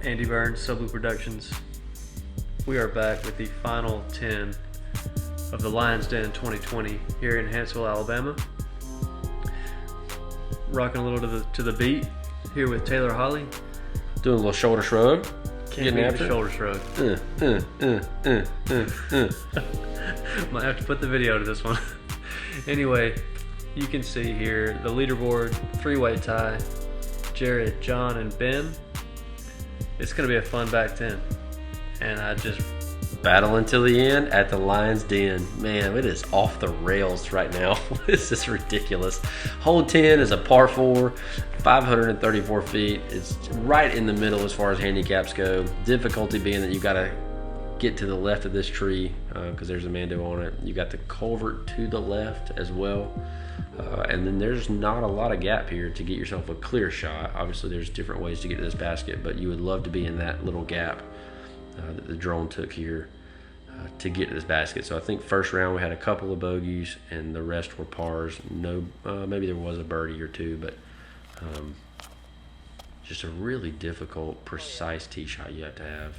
Andy Burns, Sublu Productions. We are back with the final 10 of the Lion's Den 2020 here in Hanceville, Alabama. Rocking a little to the beat here with Tailor Holley. Doing a little shoulder shrug. Can't beat the shoulder shrug. Might have to put the video to this one. Anyway, you can see here the leaderboard, three-way tie, Jared, John, and Ben. It's going to be a fun back 10. And I just... Battle until the end at the Lion's Den. Man, it is off the rails right now. This is ridiculous. Hole 10 is a par 4, 534 feet. It's right in the middle as far as handicaps go. Difficulty being that you got to get to the left of this tree because there's a Mando on it. You got the culvert to the left as well. And then there's not a lot of gap here to get yourself a clear shot. Obviously, there's different ways to get to this basket, but you would love to be in that little gap that the drone took here to get to this basket. So I think first round we had a couple of bogeys and the rest were pars. No, maybe there was a birdie or two, but just a really precise tee shot you have to have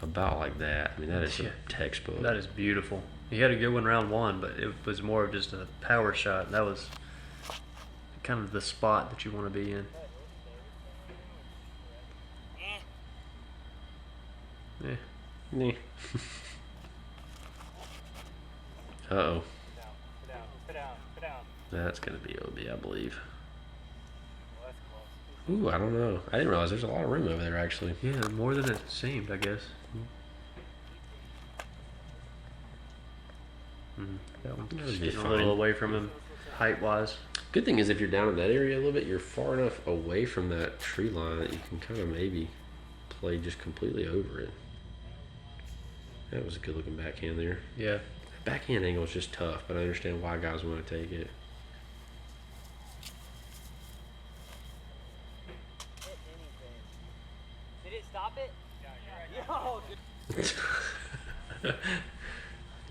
about like that. I mean, that is a textbook. That is beautiful. He had a good one round one, but it was more of just a power shot. That was kind of the spot that you want to be in. Yeah. Uh-oh. That's going to be OB, I believe. Ooh, I don't know. I didn't realize there's a lot of room over there, actually. Yeah, more than it seemed, I guess. That one's getting a little away from him, height-wise. Good thing is if you're down in that area a little bit, you're far enough away from that tree line that you can kind of maybe play just completely over it. That was a good-looking backhand there. Yeah. Backhand angle is just tough, but I understand why guys want to take it. Did it stop it? Yo!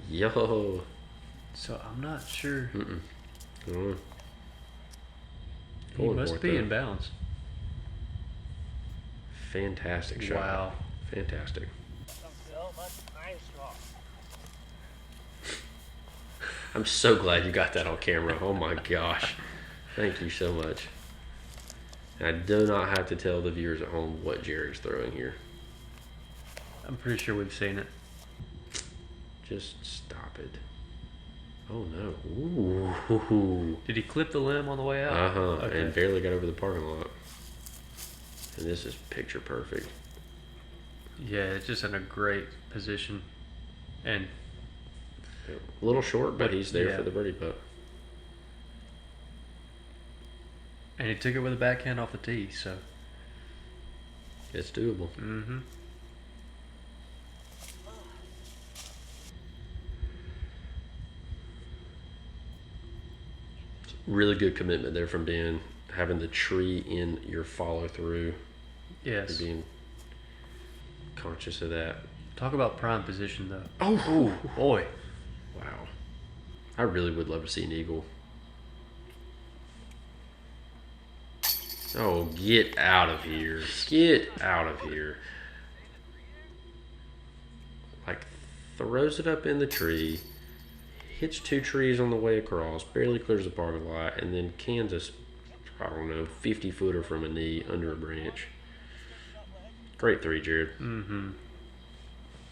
Yo. So I'm not sure. He Going must for it, be though. in bounds. Fantastic shot. Wow. Fantastic. So much iron straw. I'm so glad you got that on camera. Oh my gosh. Thank you so much. I do not have to tell the viewers at home what Jared's throwing here. I'm pretty sure we've seen it. Just stop it. Oh no. Ooh. Did he clip the limb on the way out? Okay. And barely got over the parking lot. And this is picture perfect. Yeah, it's just in a great position. And A little short, but he's there Yeah. for the birdie putt. and he took it with a backhand off the tee, so. It's doable. Mm-hmm. Really good commitment there from Dan. Having the tree in your follow through. Yes. Being conscious of that. Talk about prime position, though. Oh, Boy. wow. I really would love to see an eagle. Oh, get out of here. Get out of here. Like, throws it up in the tree, hits two trees on the way across, barely clears the parking lot, and then Kansas, I don't know, 50-footer from a knee under a branch. Great three, Jared. Mm-hmm.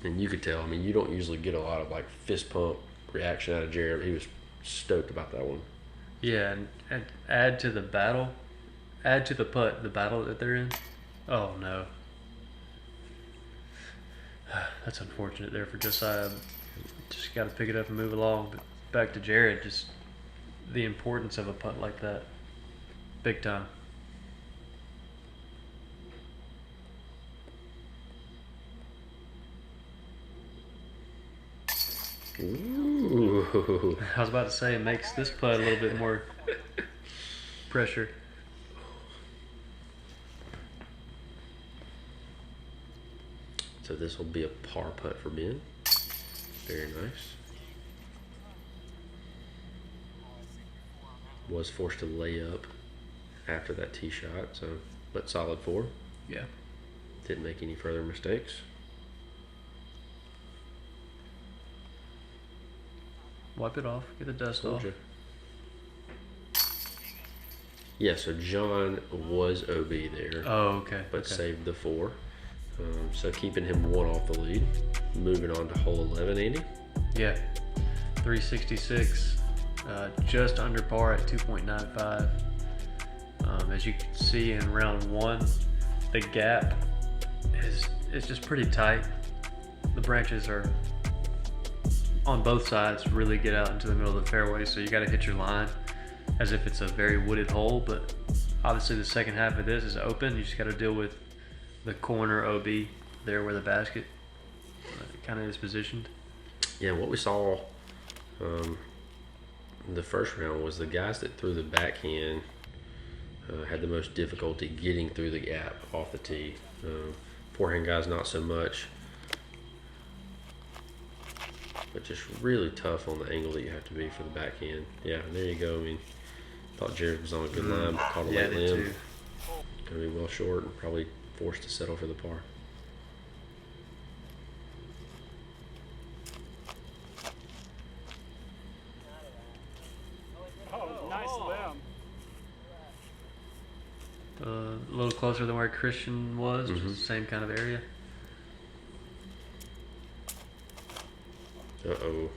And you could tell, I mean, you don't usually get a lot of, like, fist pump reaction out of Jared. He was stoked about that one. Yeah, and add to the battle, add to the putt, the battle that they're in. Oh, no. That's unfortunate there for Josiah. Just got to pick it up and move along. But back to Jared, just the importance of a putt like that. Big time. Ooh. I was about to say it makes this putt a little bit more pressure. So this will be a par putt for Ben. Very nice. Was forced to lay up after that tee shot, so but solid 4. Yeah. Didn't make any further mistakes. Wipe it off. Get the dust Told off. you. Yeah, so John was OB there, Oh, okay. but okay. saved the 4. So keeping him 1 off the lead. Moving on to hole 11, Andy. Yeah. 366. Just under par at 2.95. As you can see in round 1, the gap is just pretty tight. The branches are on both sides, really get out into the middle of the fairway, so you got to hit your line as if it's a very wooded hole. But obviously the second half of this is open. You just got to deal with the corner OB there where the basket kind of is positioned. Yeah, what we saw in the first round was the guys that threw the backhand had the most difficulty getting through the gap off the tee. Forehand guys not so much, but just really tough on the angle that you have to be for the backhand. Yeah, there you go. I mean, thought Jared was on a good line, but caught a late limb. Gonna be well short and probably forced to settle for the par. Oh, nice limb. A little closer than where Christian was, just the same kind of area. Uh-oh.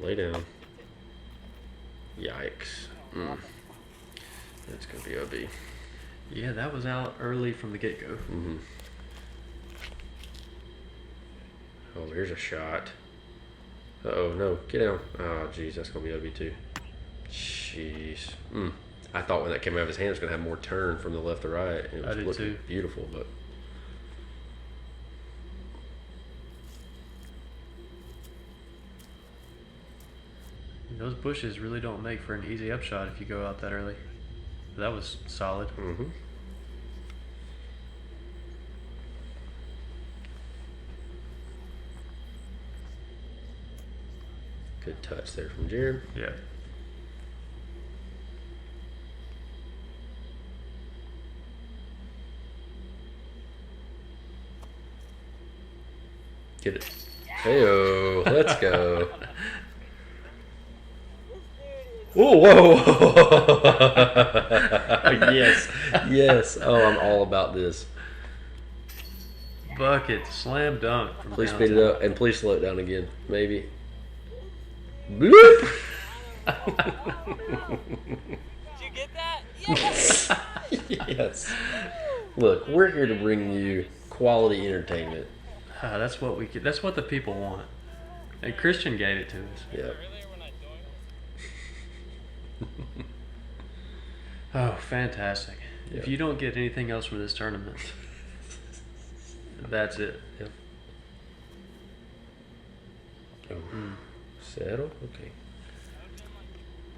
Lay down. Yikes. That's going to be OB. Yeah, that was out early from the get-go. Oh, here's a shot. Uh-oh, no. Get down. Oh, jeez, that's going to be OB too. Jeez. I thought when that came out of his hand, it was going to have more turn from the left to right. It was I did looking too. beautiful, but... Those bushes really don't make for an easy upshot if you go out that early. That was solid. Good touch there from Jared. Yeah. Get it. Hey-o, let's go. Oh, whoa. Yes, yes. Oh, I'm all about this. Bucket, slam dunk. From Please downtown. speed it up and please slow it down again. Maybe. Bloop. Did you get that? Yes! Yes. Look, we're here to bring you quality entertainment. That's what that's what the people want. And Christian gave it to us. Yep. Earlier when I joined. Oh, fantastic. Yep. If you don't get anything else from this tournament, that's it. Yep. Oh. Settle? Okay.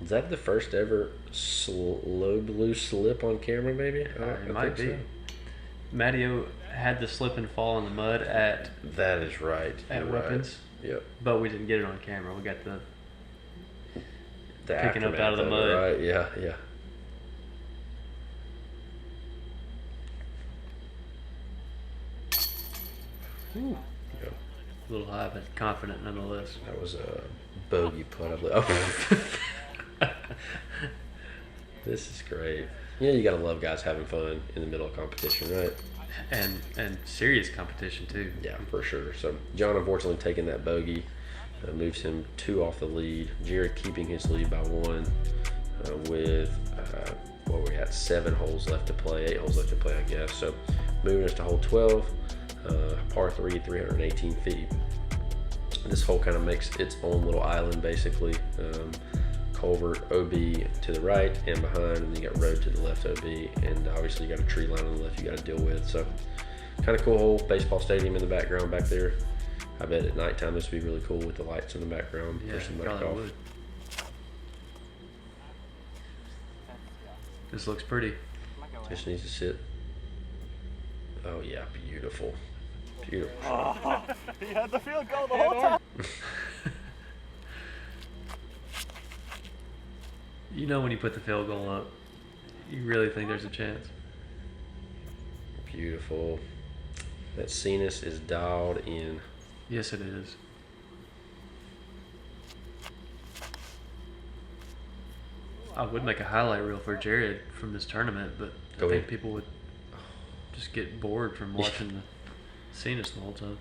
Is that the first ever slow blue slip on camera, maybe? It might be. So. Matteo had the slip and fall in the mud at That is right. At You're Weapons. Right. Yep. but we didn't get it on camera. We got the The Picking up out of the aftermath mud. Right? Yeah, yeah. Ooh. Yep. A little high, but confident nonetheless. That was a bogey putt. Oh. This is great. Yeah, you gotta love guys having fun in the middle of competition, right? And serious competition too. Yeah, for sure. So John unfortunately taking that bogey moves him 2 off the lead. Jared keeping his lead by 1 with what we at 7 holes left to play, 8 holes left to play, I guess. So moving us to hole 12, par 3, 318 feet. This hole kind of makes its own little island, basically. Culvert OB to the right and behind, and then you got road to the left OB, and obviously you got a tree line on the left you got to deal with. So kind of cool hole. Baseball stadium in the background back there. I bet at nighttime this would be really cool with the lights in the background. Yeah, for some probably golf. would. This looks pretty. Just needs to sit. Oh yeah, beautiful, beautiful. He had the field goal the whole time. You know when you put the field goal up, you really think there's a chance. beautiful. That Cenis is dialed in. Yes, it is. I would make a highlight reel for Jared from this tournament, but Go I think ahead. people would just get bored from watching the scenes the whole time.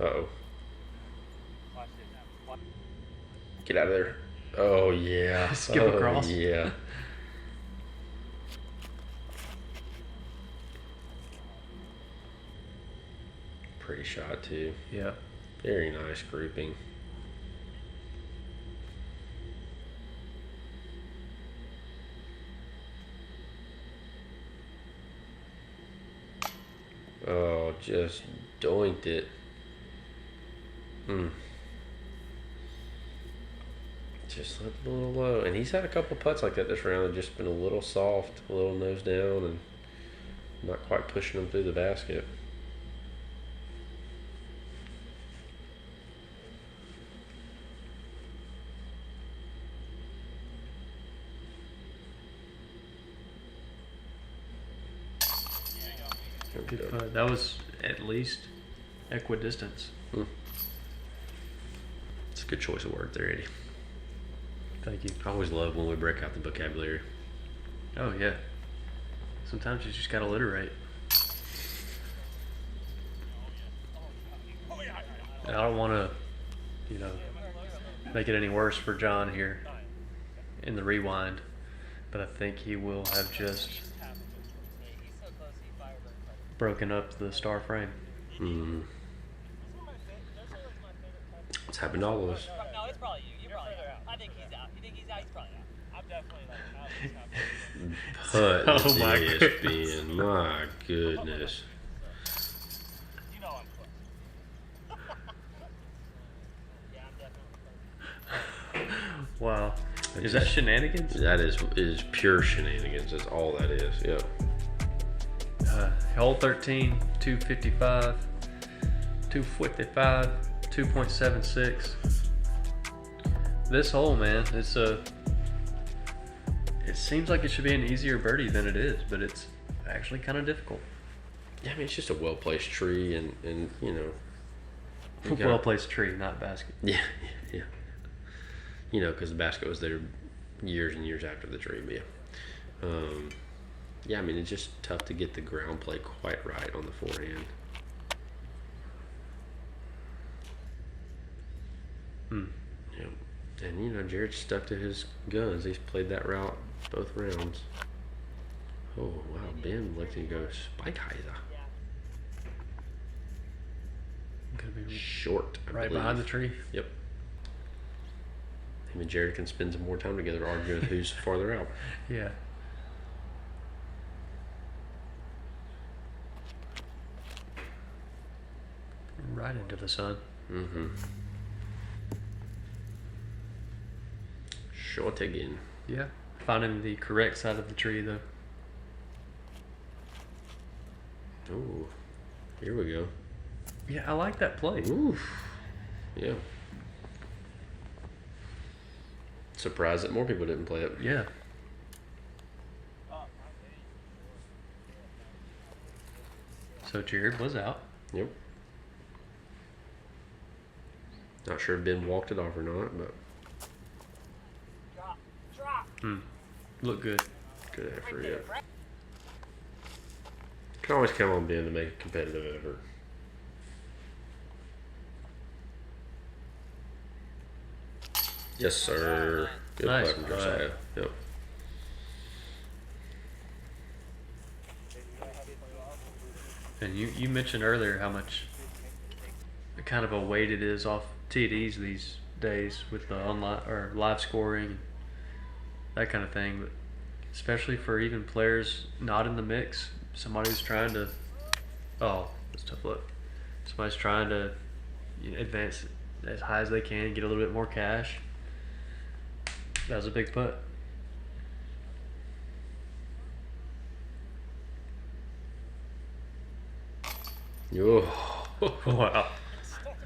Uh-oh. Get out of there. Oh, yeah. Skip Oh, across. Yeah. Pretty shot, too. Yeah. Very nice grouping. Oh, just doinked it. Just left it a little low. And he's had a couple putts like that this round that just been a little soft, a little nose down, and not quite pushing them through the basket. There we Good go. putt. That was at least equidistance. It's a good choice of words there, Eddie. Thank you. I always love when we break out the vocabulary. Oh, yeah. Sometimes you just gotta alliterate. And I don't want to, make it any worse for John here in the rewind, but I think he will have just broken up the star frame. It's happened to all of us. No, it's probably you. You're probably out. I think he's out. You think he's out? He's probably out. I'm definitely out. Put Oh my this goodness. bin. My goodness. You know I'm close. Yeah, I'm definitely close. Wow. Is that shenanigans? That is pure shenanigans. That's all that is. Yep. Hole 13, 255, 255, 2.76. This hole, man, it seems like it should be an easier birdie than it is, but it's actually kind of difficult. Yeah, I mean, it's just a well-placed tree, and you know. you got- Well-placed tree, not basket. Yeah. You know, because the basket was there years and years after the tree. But yeah, I mean, it's just tough to get the ground play quite right on the forehand. Yeah. And Jared stuck to his guns. He's played that route both rounds. Oh wow, Ben looked and goes spike heiser. Gonna be Short, I right believe. behind the tree. Yep. Him and Jared can spend some more time together arguing who's farther out. Yeah. Right into the sun. Mm-hmm. Short again. Yeah. Finding the correct side of the tree, though. Oh, here we go. Yeah, I like that play. Oof. Yeah. Surprised that more people didn't play it. Yeah. So Jared was out. Yep. Not sure if Ben walked it off or not, but Drop. Look good. good effort. Yeah. Can always count on Ben to make a competitive effort. Yes, sir. Good Nice play from putt. Josiah. Yep. And you mentioned earlier how much kind of a weight it is off TDs these days with the online or live scoring, that kind of thing. But especially for even players not in the mix, somebody's trying to. Oh, that's tough luck. Somebody's trying to advance as high as they can, get a little bit more cash. That was a big putt. Oh. Wow.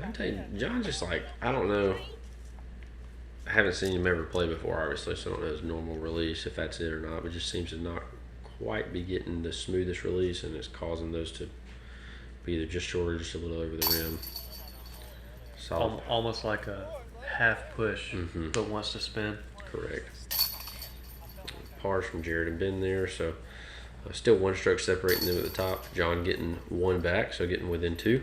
I'm telling you, John just like, I don't know. I haven't seen him ever play before, obviously, so I don't know his normal release, if that's it or not, but just seems to not quite be getting the smoothest release, and it's causing those to be either just short or just a little over the rim. Solid. Almost like a half push, but wants to spin. Correct. Pars from Jared and Ben there, so still one stroke separating them at the top. John getting one back, so getting within two.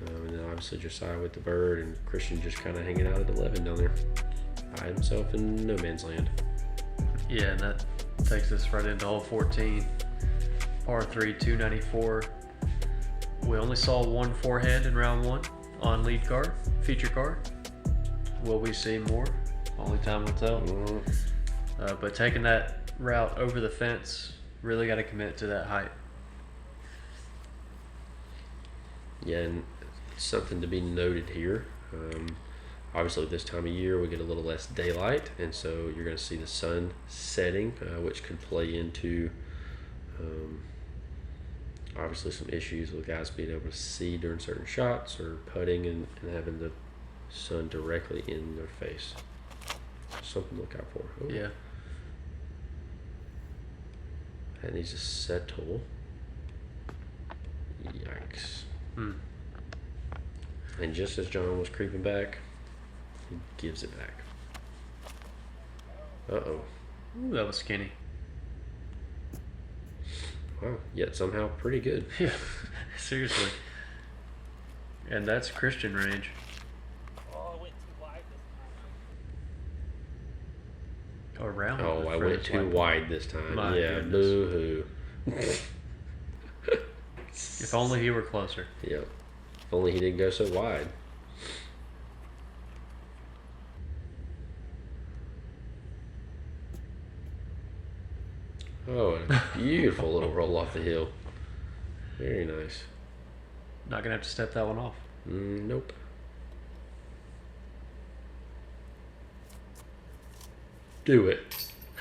And then obviously Josiah with the bird, and Christian just kind of hanging out at 11 down there by himself in no man's land. Yeah, and that takes us right into hole 14. Par 3, 294. We only saw one forehand in round 1 on lead card, feature card. Will we see more? Only time will tell. But taking that route over the fence, really got to commit to that height. Yeah, and something to be noted here. Obviously, this time of year we get a little less daylight, and so you're going to see the sun setting, which could play into obviously some issues with guys being able to see during certain shots or putting and having the sun directly in their face. Something to look out for. Oh. Yeah. That needs a settle. Yikes. And just as John was creeping back, he gives it back. Uh-oh. Ooh, that was skinny. Wow, yet somehow pretty good. Yeah, seriously. And that's Christian range. Oh, I went too wide this time. Around. Oh, I went too wide this time. My Yeah, goodness. boo-hoo. If only he were closer. Yep. If only he didn't go so wide. Oh, and a beautiful little roll off the hill. Very nice. Not going to have to step that one off. Nope. Do it.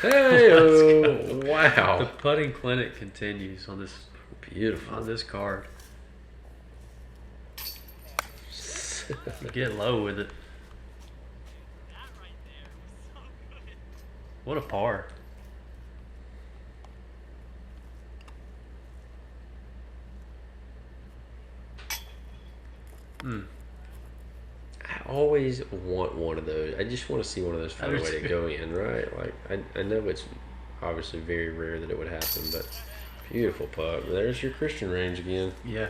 Hey, The wow. putting clinic continues on Beautiful. this card. Get low with it. That right there was so good. What a par. I always want one of those. I just want to see one of those find a way to go in, right? Like, I know it's obviously very rare that it would happen, but beautiful putt. There's your Christian range again. Yeah.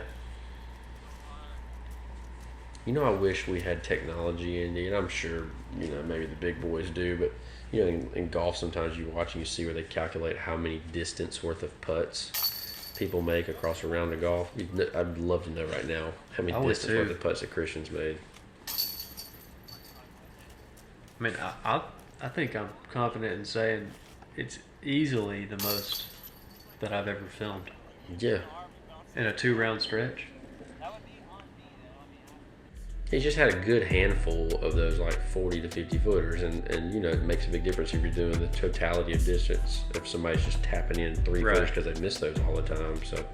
You know, I wish we had technology, Indy, and I'm sure, you know, maybe the big boys do, but, you know, in golf sometimes you watch and you see where they calculate how many distance worth of putts people make across a round of golf. I'd love to know right now how many I would distance too. worth of putts that Christian's made. I mean, I think I'm confident in saying it's easily the most that I've ever filmed Yeah. in a 2-round stretch. That would be on me. That would be He's just had a good handful of those like 40 to 50 footers, and you know, it makes a big difference if you're doing the totality of distance. If somebody's just tapping in 3 Right. footers because they miss those all the time. So,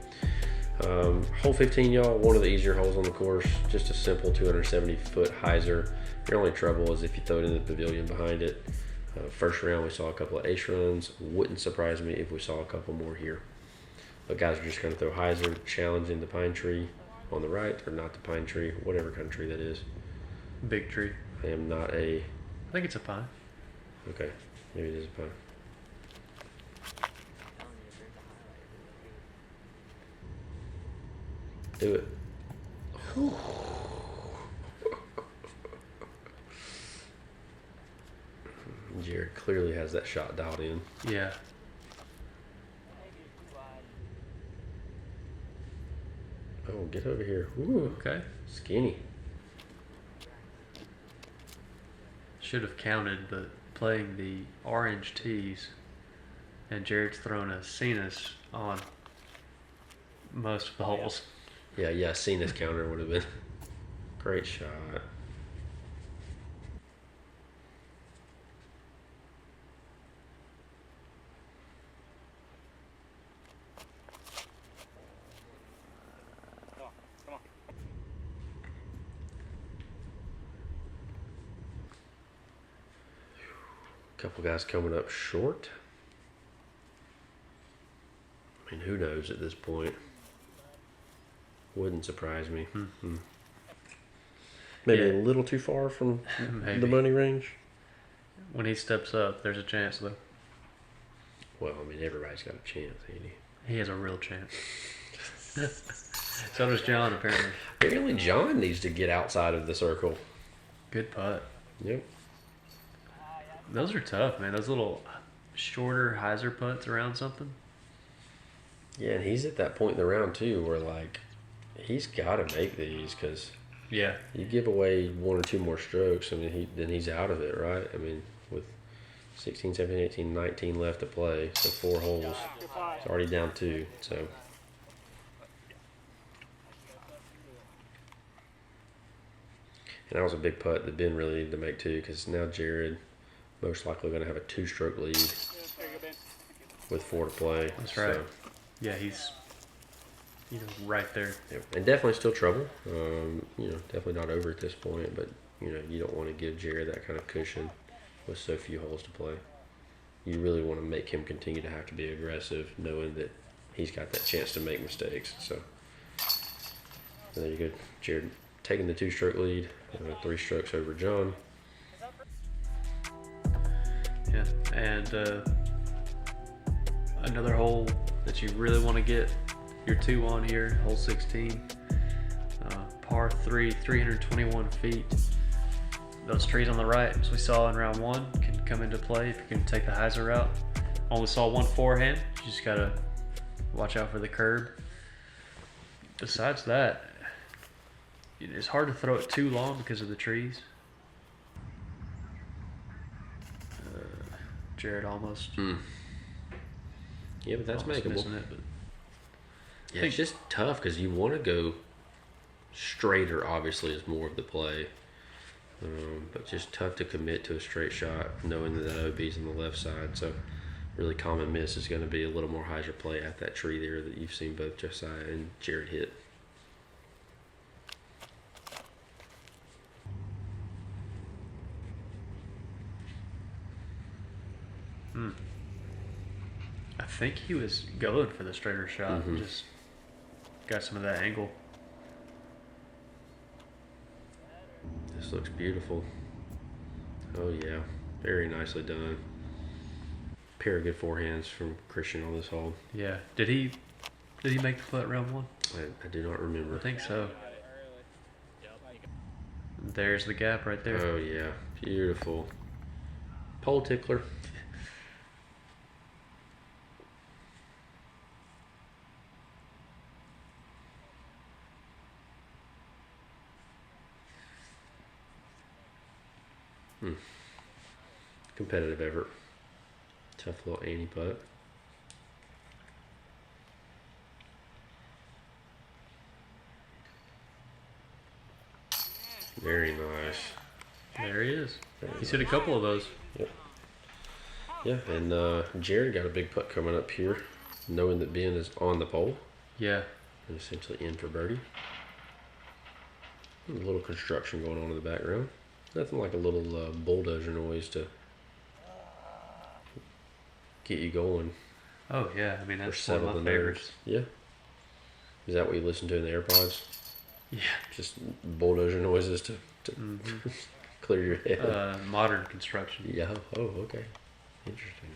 hole 15, y'all, one of the easier holes on the course. Just a simple 270 foot hyzer. Your only trouble is if you throw it in the pavilion behind it. First round, we saw a couple of ace runs. Wouldn't surprise me if we saw a couple more here. But guys are just going to throw hyzer, challenging the pine tree on the right, or not the pine tree, whatever kind of tree that is. Big tree. I am not a... I think it's a pine. Okay, maybe it is a pine. Do it. Jared clearly has that shot dialed in. Yeah. maybe too wide. Oh, get over here. Ooh, Okay. skinny. Should have counted, but playing the orange tees, and Jared's thrown a Cenas on most of the holes. Yeah, seeing this counter would have been great shot. Come on. couple guys coming up short. I mean, who knows at this point? Wouldn't surprise me. Mm-hmm. Maybe Yeah. a little too far from Maybe. the money range. When he steps up, there's a chance, though. Well, I mean, everybody's got a chance, Andy. He has a real chance. So does John, apparently. Apparently, John needs to get outside of the circle. Good putt. Yep. Those are tough, man. Those little shorter hyzer putts around something. Yeah, and he's at that point in the round, too, where, like, he's got to make these because Yeah. you give away 1 or 2 more strokes, I mean, then he's out of it, right? I mean, with 16, 17, 18, 19 left to play, so 4 holes. It's already down 2, so. And that was a big putt that Ben really needed to make, too, because now Jared most likely going to have a 2-stroke lead with 4 to play. That's right. Yeah, he's right there. Yep. And definitely still trouble. Definitely not over at this point, but you don't want to give Jared that kind of cushion with so few holes to play. You really want to make him continue to have to be aggressive, knowing that he's got that chance to make mistakes. So there you go, Jared taking the 2-stroke lead, 3 strokes over John. Yeah, and another hole that you really want to get your 2 on here, hole 16, par 3, 321 feet. Those trees on the right, as we saw in round 1, can come into play if you're going to take the hyzer route. Only saw one forehand. You just got to watch out for the curb. Besides that, it's hard to throw it too long because of the trees. Jared almost. Yeah, but that's almost makeable. missing it, but Yeah, it's just tough because you want to go straighter, obviously, is more of the play. But just tough to commit to a straight shot, knowing that OB's on the left side. So, really common miss is going to be a little more hyzer play at that tree there that you've seen both Josiah and Jared hit. I think he was going for the straighter shot. Mhm. Just got some of that angle. This looks beautiful. Oh yeah, very nicely done. Pair of good forehands from Christian on this hole. Yeah. Did he make the putt round 1? I do not remember. I think so. There's the gap right there. Oh yeah, beautiful. Pole tickler. Competitive effort. Tough little Annie putt. Very nice. There he is. Very He's hit a couple of those. Yeah, and Jared got a big putt coming up here, knowing that Ben is on the pole Yeah. and essentially in for birdie. A little construction going on in the background. Nothing like a little bulldozer noise to get you going. Oh yeah. I mean, Or that's one of settle my the favorites. nerves. Yeah. Is that what you listen to in the AirPods? Yeah. Just bulldozer noises to clear your head. Modern construction. Yeah. Oh, okay. Interesting.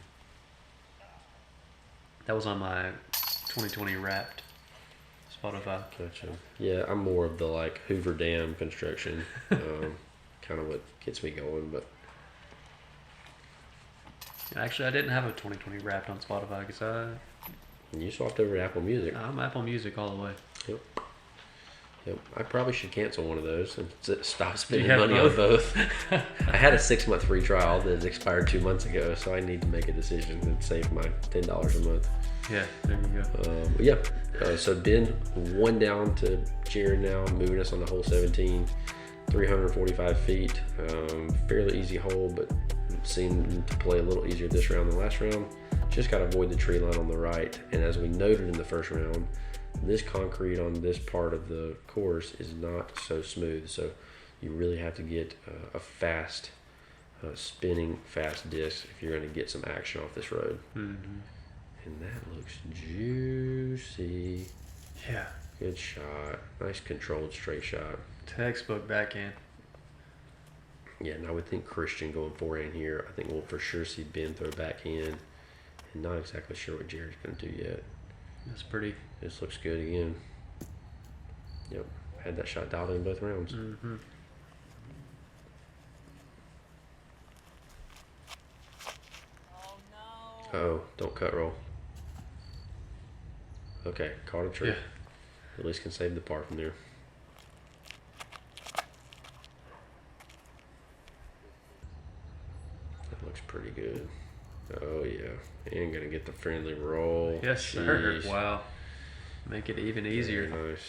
That was on my 2020 Wrapped Spotify. Gotcha. Yeah, I'm more of the like Hoover Dam construction. Kind of what gets me going, but Actually, I didn't have a 2020 Wrapped on Spotify because you swapped over to Apple Music. I'm Apple Music all the way. Yep. I probably should cancel one of those and stop spending have money on both? both. I had a 6-month free trial that expired 2 months ago, so I need to make a decision and save my $10 a month. Yeah, there you go. So Ben 1 down to Jared now, moving us on to hole 17, 345 feet. Fairly easy hole, but seemed to play a little easier this round than last round. Just got to avoid the tree line on the right. And as we noted in the first round, this concrete on this part of the course is not so smooth. So you really have to get a fast spinning fast disc if you're going to get some action off this road. Mm-hmm. And that looks juicy. Yeah. Good shot. Nice controlled straight shot. Textbook backhand. Yeah, and I would think Christian going forehand here. I think we'll for sure see Ben throw backhand. And not exactly sure what Jared's going to do yet. That's pretty. This looks good again. Yep. Had that shot dialed in both rounds. Mm-hmm. Oh no. Uh-oh, don't cut roll. Okay, caught a tree. Yeah. At least can save the par from there. That looks pretty good. Oh yeah, and gonna get the friendly roll. Yes, sir. Jeez. Wow. Make it even easier. Very nice.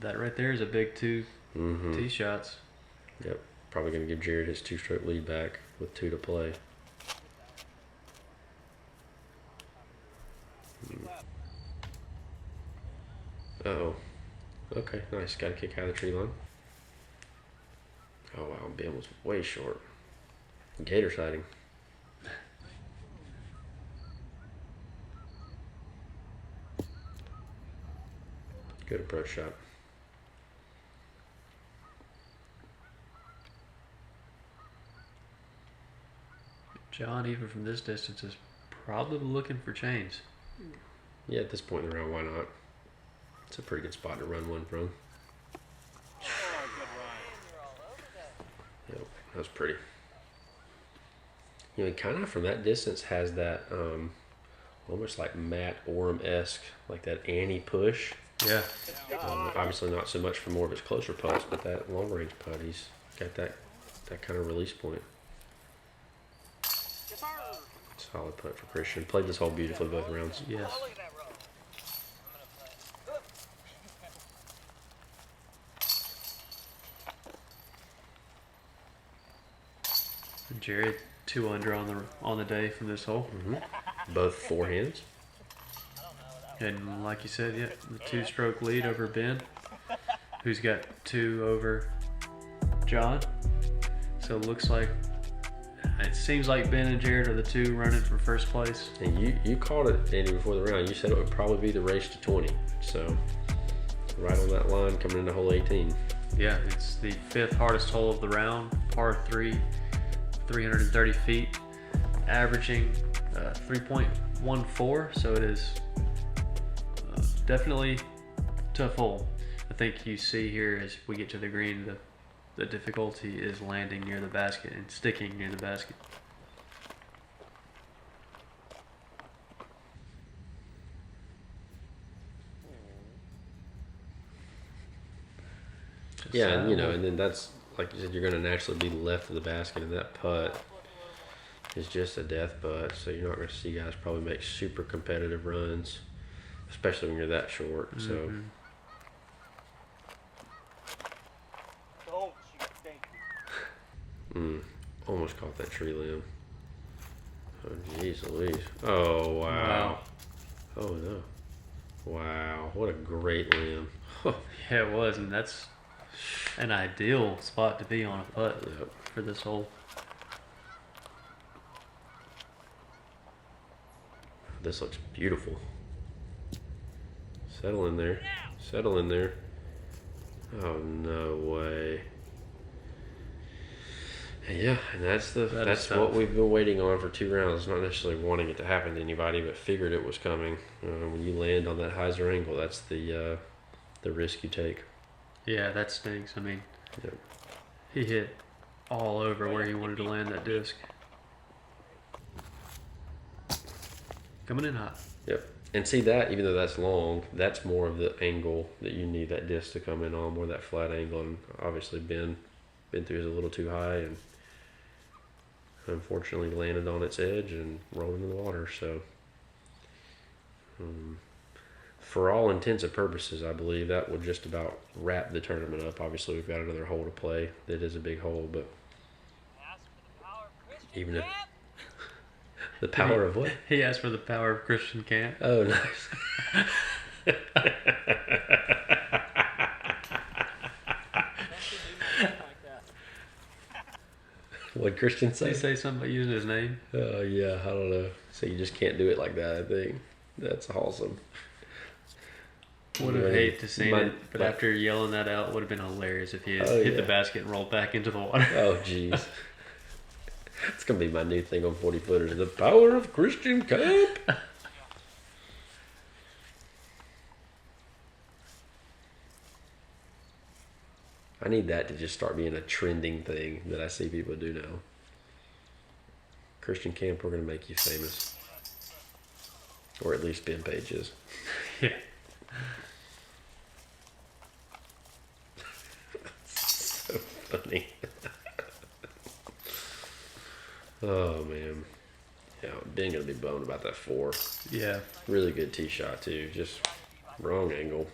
That right there is a big two Mm-hmm. tee shots. Yep. Probably gonna give Jared his 2-stroke lead back with 2 to play. Uh-oh. Okay, nice. Got to kick out of the tree line. Oh, wow. Ben was way short. Gator sighting. Good approach shot. John, even from this distance, is probably looking for chains. Yeah, at this point in the round, why not? It's a pretty good spot to run one from. Oh, good run. Yep, that was pretty. You know, he kind of from that distance has that almost like Matt Oram-esque, like that Annie push. Yeah. Obviously not so much for more of his closer putts, but that long range putt, he's got that kind of release point. Yes, sir. Solid putt for Christian. Played this hole beautifully both rounds. Yes. Oh, look at that row. I'm gonna play. Jared, 2 under on the day from this hole. Both forehands. And like you said, yeah, the 2-stroke lead over Ben, who's got 2 over John. So it looks like, it seems like Ben and Jared are the 2 running for first place. And you called it, Andy, before the round. You said it would probably be the race to 20. So right on that line coming into hole 18. Yeah, it's the 5th hardest hole of the round, par 3, 330 feet, averaging 3.14. So it is definitely tough hole. I think you see here as we get to the green, the difficulty is landing near the basket and sticking near the basket. Yeah, and and then that's, like you said, you're going to naturally be left of the basket, and that putt is just a death putt. So you're not going to see guys probably make super competitive runs, especially when you're that short. So Don't you think? almost caught that tree limb. Oh, jeez Louise. Oh, wow. Oh, no. Wow, what a great limb. Yeah, it was, and that's an ideal spot to be on a putt Yep. for this hole. This looks beautiful. Settle in there. Settle in there. Oh, no way. Yeah, and that's is what tough. we've been waiting on for 2 rounds. Not necessarily wanting it to happen to anybody, but figured it was coming. When you land on that hyzer angle, that's the risk you take. Yeah, that stinks. I mean, Yep. he hit all over where he wanted to land that disc. Coming in hot. Yep. And see that, even though that's long, that's more of the angle that you need that disc to come in on, more that flat angle. And obviously Ben through is a little too high and unfortunately landed on its edge and rolled into the water. So for all intents and purposes, I believe that would just about wrap the tournament up. Obviously we've got another hole to play. That is a big hole, but Ask for the power of Christian even if Camp. the power of what? He asked for the power of Christian Camp. Oh, nice. Don't you do anything like that. What Christian Did he say? say something about using his name? Oh yeah, I don't know. So you just can't do it like that. I think that's awesome. Would have hate to see My- it, but after yelling that out, it would have been hilarious if he had Oh, hit the yeah. basket and rolled back into the water. Oh jeez, it's gonna be my new thing on 40 footers. The power of Christian Cup. I need that to just start being a trending thing that I see people do now. Christian Camp, we're gonna make you famous, or at least Ben Page is. Yeah. So funny. Oh man, yeah, Ben gonna be bummed about that 4. Yeah. Really good tee shot too, just wrong angle.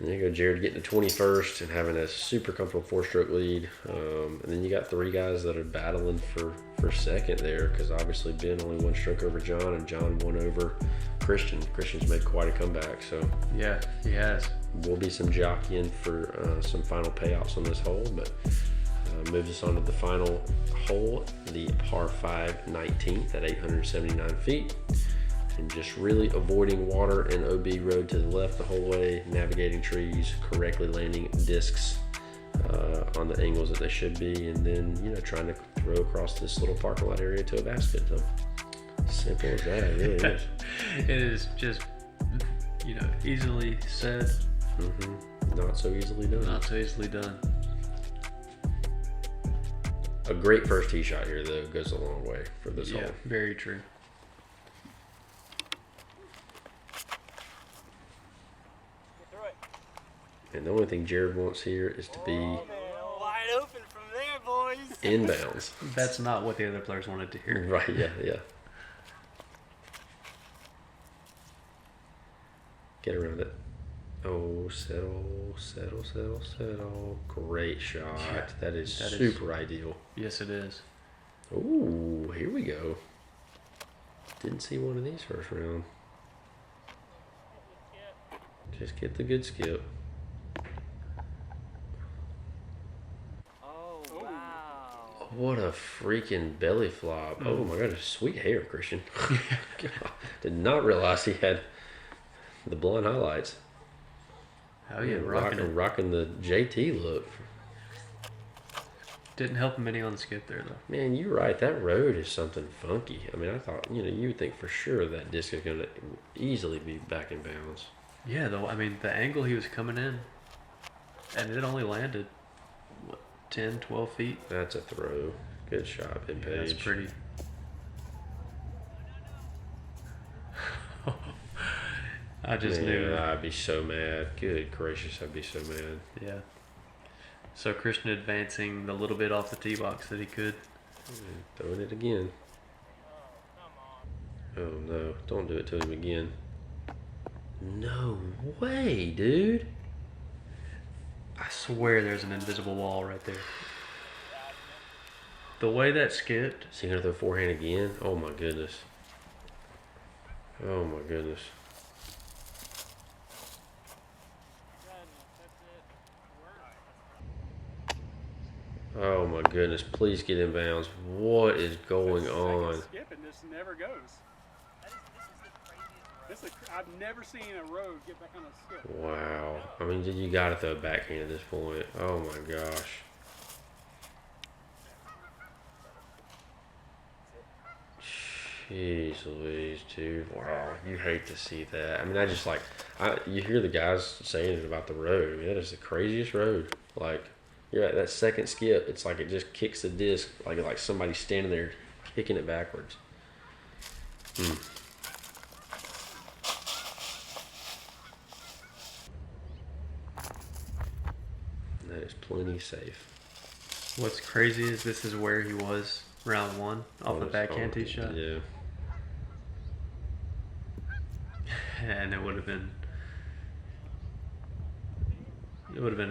And then you go Jared getting the 21st and having a super comfortable 4-stroke lead. And then you got 3 guys that are battling for second there, because obviously Ben only 1 stroke over John, and John 1 over Christian. Christian's made quite a comeback, so Yeah, he has. will be some jockeying for some final payouts on this hole, but moves us on to the final hole, the par 5 19th at 879 feet. And just really avoiding water and OB road to the left the whole way, navigating trees, correctly landing discs on the angles that they should be, and then, you know, trying to throw across this little parking lot area to a basket. So simple as that, it really is. It is just, you know, easily said, Not so easily done. not so easily done. A great first tee shot here, though, goes a long way for this Yeah, hole. very true. Get through it. And the only thing Jared wants here is to be Wide open from there, boys. inbounds. That's not what the other players wanted to hear. Right, yeah. Get around it. Oh, settle. Great shot. Yeah, that is that is- super ideal. Yes, it is. Ooh, here we go. Didn't see one of these first round. Just get the good skip. Oh, wow. What a freaking belly flop. Oh my goodness, sweet hair, Christian. God, did not realize he had the blonde highlights. Oh yeah, rocking it. Rocking the JT look. Didn't help him any on the skip there though. Man, you're right. That road is something funky. I mean, I thought, you know, you would think for sure that disc is going to easily be back in bounds. Yeah, though, I mean, the angle he was coming in, and it only landed, what, 10, 12 feet? That's a throw. Good shot, Ben Yeah, Page. that's pretty. I just Man, knew. I'd be so mad. Good gracious, I'd be so mad. Yeah. So Christian advancing the little bit off the tee box that he could. Throwing it again. Oh no, don't do it to him again. No way, dude. I swear there's an invisible wall right there. The way that skipped, Is he going to throw forehand again? Oh my goodness. Oh my goodness. Oh my goodness, please get in bounds. What is going on? Skip and this never goes. I've never seen a road get back on a skip. Wow. I mean, you got to throw a backhand at this point. Oh my gosh. Jeez Louise, dude. Wow. You hate to see that. I mean, I just like, you hear the guys saying it about the road. I mean, that is the craziest road. Like, you're at that second skip, it's like it just kicks the disc like somebody's standing there kicking it backwards. That is plenty safe. what's crazy is this is where he was round one off the backhand tee shot. Yeah. And it would have been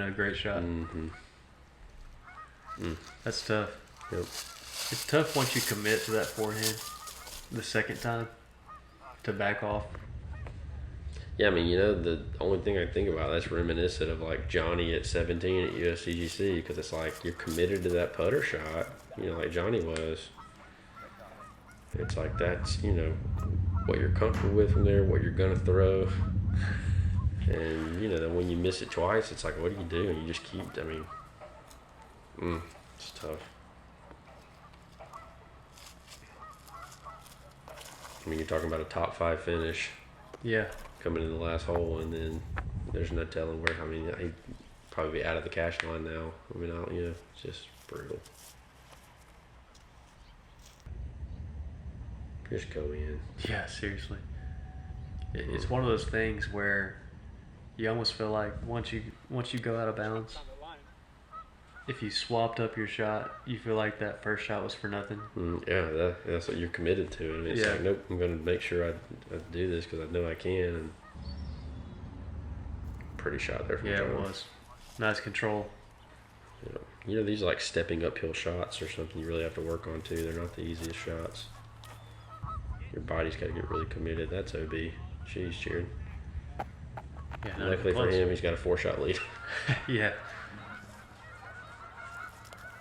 a great shot. Mm-hmm. That's tough. Yep. It's tough once you commit to that forehand the second time to back off. Yeah, I mean, you know, the only thing I think about that's reminiscent of like Johnny at 17 at USCGC, because it's like you're committed to that putter shot, you know, like Johnny was. It's like that's, you know, what you're comfortable with from there, what you're gonna throw. And, you know, then when you miss it twice, it's like, what do you do? And you just keep, I mean, it's tough. I mean, you're talking about a top 5 finish. Yeah. Coming in the last hole, and then there's no telling where. I mean, he'd probably be out of the cash line now. I mean, you know, it's just brutal. Just go in. Yeah, seriously. It's one of those things where you almost feel like once you go out of bounds, if you swapped up your shot, you feel like that first shot was for nothing. Yeah, that's what you're committed to. And it's Yeah. like, nope, I'm going to make sure I do this because I know I can. And pretty shot there from Yeah, John. it was. Nice control. You know, these are like stepping uphill shots or something you really have to work on too. They're not the easiest shots. Your body's got to get really committed. That's OB. Jeez, Jared. Yeah, not Luckily even for close. him, he's got a 4-shot lead. Yeah.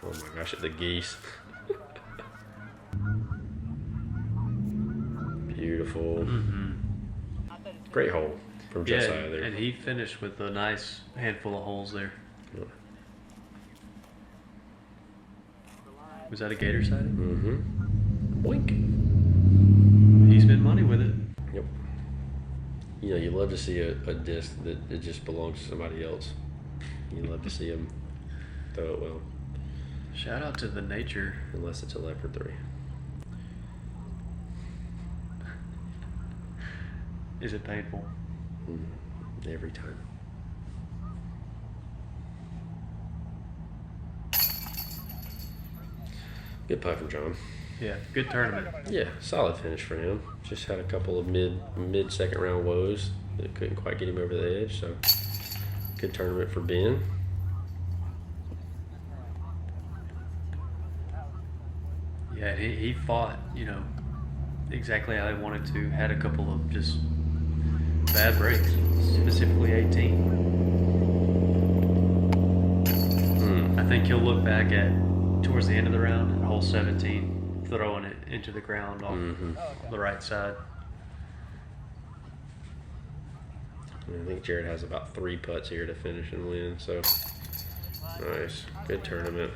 Oh my gosh, at the geese. Beautiful. Great hole from Yeah, Josiah there. and he finished with a nice handful of holes there. Yeah. Was that a gator sighting? Boink. He spent money with it. Yep. You know, you love to see a disc that it just belongs to somebody else. You love to see him throw it well, Shout out to the nature. unless it's a leopard 3. Is it painful? Every time. Good putt from John. Yeah, good tournament. Yeah, solid finish for him. Just had a couple of mid second round woes that couldn't quite get him over the edge. So good tournament for Ben. Yeah, he fought, you know, exactly how he wanted to. Had a couple of just bad breaks, specifically 18. I think he'll look back at towards the end of the round at hole 17, throwing it into the ground off the right side. I think Jared has about 3 putts here to finish and win. So nice, good tournament.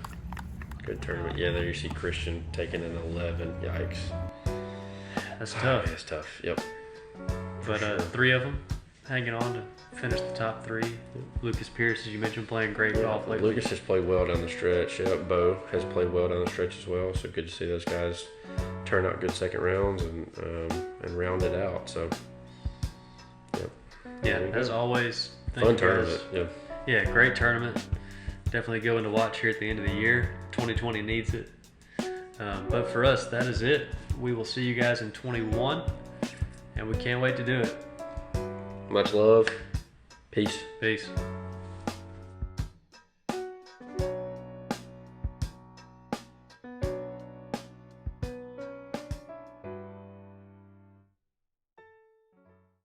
Good tournament. Yeah, there you see Christian taking an 11. Yikes. That's tough. It's tough. Yep. But 3 of them hanging on to finish the top 3. Lucas Pierce, as you mentioned, playing great golf lately. Lucas has played well down the stretch. Yep. Bo has played well down the stretch as well. So good to see those guys turn out good second rounds and round it out. So yep. Yeah, as always. Thank Fun you guys. tournament. Yep. Yeah, great tournament. Definitely going to watch here at the end of the year. 2020 needs it. But for us, that is it. We will see you guys in 21, and we can't wait to do it. Much love. Peace. Peace.